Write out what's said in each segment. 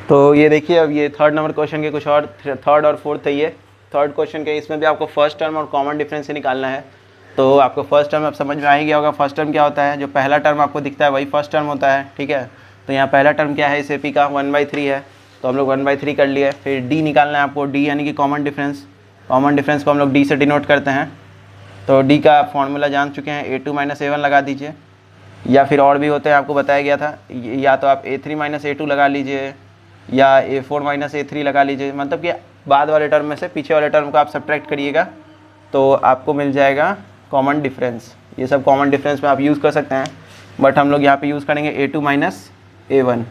तो ये देखिए, अब ये थर्ड नंबर क्वेश्चन के कुछ और थर्ड और फोर्थ है। ये थर्ड क्वेश्चन के, इसमें भी आपको फर्स्ट टर्म और कॉमन डिफरेंस ही निकालना है। तो आपको फर्स्ट टर्म अब समझ में आ ही गया होगा। फर्स्ट टर्म क्या होता है, जो पहला टर्म आपको दिखता है वही फर्स्ट टर्म होता है, ठीक है। तो यहाँ पहला टर्म क्या है इस एपी का, 1/3 है, तो हम लोग 1/3 कर लिए। फिर डी निकालना है आपको, डी यानी कि कॉमन डिफरेंस। कॉमन डिफरेंस को हम लोग डी से डिनोट करते हैं। तो डी का आप फॉर्मूला जान चुके हैं, a2 - a1 लगा दीजिए, या फिर और भी होते हैं, आपको बताया गया था। या तो आप a3 - a2 लगा लीजिए, या a4 - a3 लगा लीजिए। मतलब कि बाद वाले टर्म में से पीछे वाले टर्म को आप सब्ट्रैक्ट करिएगा तो आपको मिल जाएगा कॉमन डिफरेंस। ये सब कॉमन डिफरेंस में आप यूज़ कर सकते हैं, बट हम लोग यहाँ पे यूज़ करेंगे a2 - a1।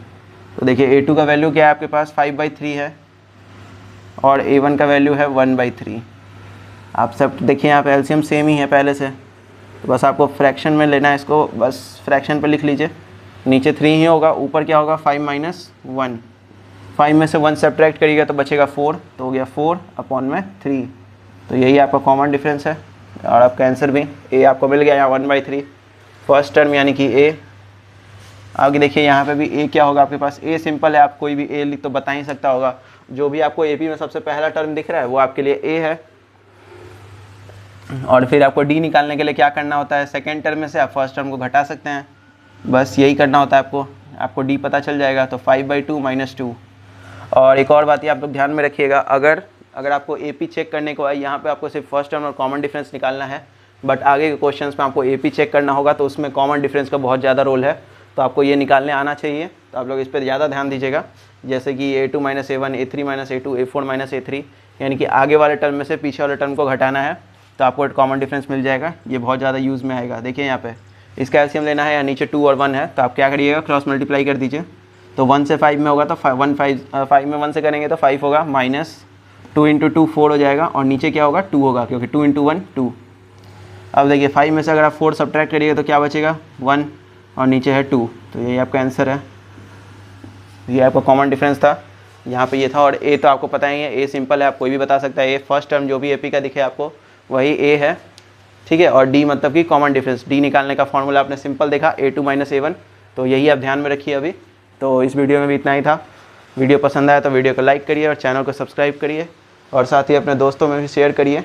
तो देखिए a2 का वैल्यू क्या है आपके पास, 5/3 है, और a1 का वैल्यू है 1/3। आप सब देखिए यहाँ पे एलसीएम सेम ही है पहले से, तो बस आपको फ्रैक्शन में लेना है इसको, बस फ्रैक्शन पे लिख लीजिए। नीचे 3 ही होगा, ऊपर क्या होगा 5 - 1। 5 में से 1 सब्ट्रैक्ट करिएगा तो बचेगा 4, तो हो गया 4/3। तो यही आपका कॉमन डिफरेंस है, और आपका आंसर भी ए आपको मिल गया यहाँ 1/3 फर्स्ट टर्म यानी कि ए। आगे देखिए यहाँ पे भी ए क्या होगा आपके पास, ए सिंपल है, आप कोई भी ए लिख तो बता ही सकता होगा। जो भी आपको एपी में सबसे पहला टर्म दिख रहा है वो आपके लिए ए है। और फिर आपको डी निकालने के लिए क्या करना होता है, सेकेंड टर्म में से आप फर्स्ट टर्म को घटा सकते हैं, बस यही करना होता है आपको डी पता चल जाएगा। तो 5/2 - 2। और एक और बात ये आप लोग ध्यान में रखिएगा, अगर आपको एपी चेक करने को है, यहाँ पे आपको सिर्फ फर्स्ट टर्म और कॉमन डिफरेंस निकालना है, बट आगे के क्वेश्चंस में आपको एपी चेक करना होगा, तो उसमें कॉमन डिफरेंस का बहुत ज़्यादा रोल है, तो आपको ये निकालने आना चाहिए। तो आप लोग इस पर ज़्यादा ध्यान दीजिएगा, जैसे कि a2 - a1, a3 - a2, a4 - a3, यानी कि आगे वाले टर्म में से पीछे वाले टर्म को घटाना है, तो आपको कॉमन डिफरेंस मिल जाएगा। ये बहुत ज़्यादा यूज़ में आएगा। देखिए यहाँ पे इसका एलसीएम लेना है, या नीचे 2 और 1 है, तो आप क्या करिएगा, क्रॉस मल्टीप्लाई कर दीजिए। तो 1 से 5 में होगा तो 5 में 1 से करेंगे तो 5 होगा, -2 × 2 4 हो जाएगा, और नीचे क्या होगा 2 होगा, क्योंकि 2 × 1 2। अब देखिए 5 में से अगर आप 4 सब्ट्रैक्ट करिएगा तो क्या बचेगा 1, और नीचे है 2। तो यही आपका आंसर है। ये आपका कॉमन डिफरेंस था, यहाँ पे ये था। और ए तो आपको पता ही है, ए सिंपल है, आप कोई भी बता सकता है। ए फर्स्ट टर्म जो भी एपी का दिखे आपको वही ए है, ठीक है। और डी मतलब कि कॉमन डिफरेंस, डी निकालने का फॉर्मूला आपने सिंपल देखा, a2 - a1। तो यही आप ध्यान में रखिए अभी। तो इस वीडियो में भी इतना ही था। वीडियो पसंद आया तो वीडियो को लाइक करिए और चैनल को सब्सक्राइब करिए, और साथ ही अपने दोस्तों में भी शेयर करिए।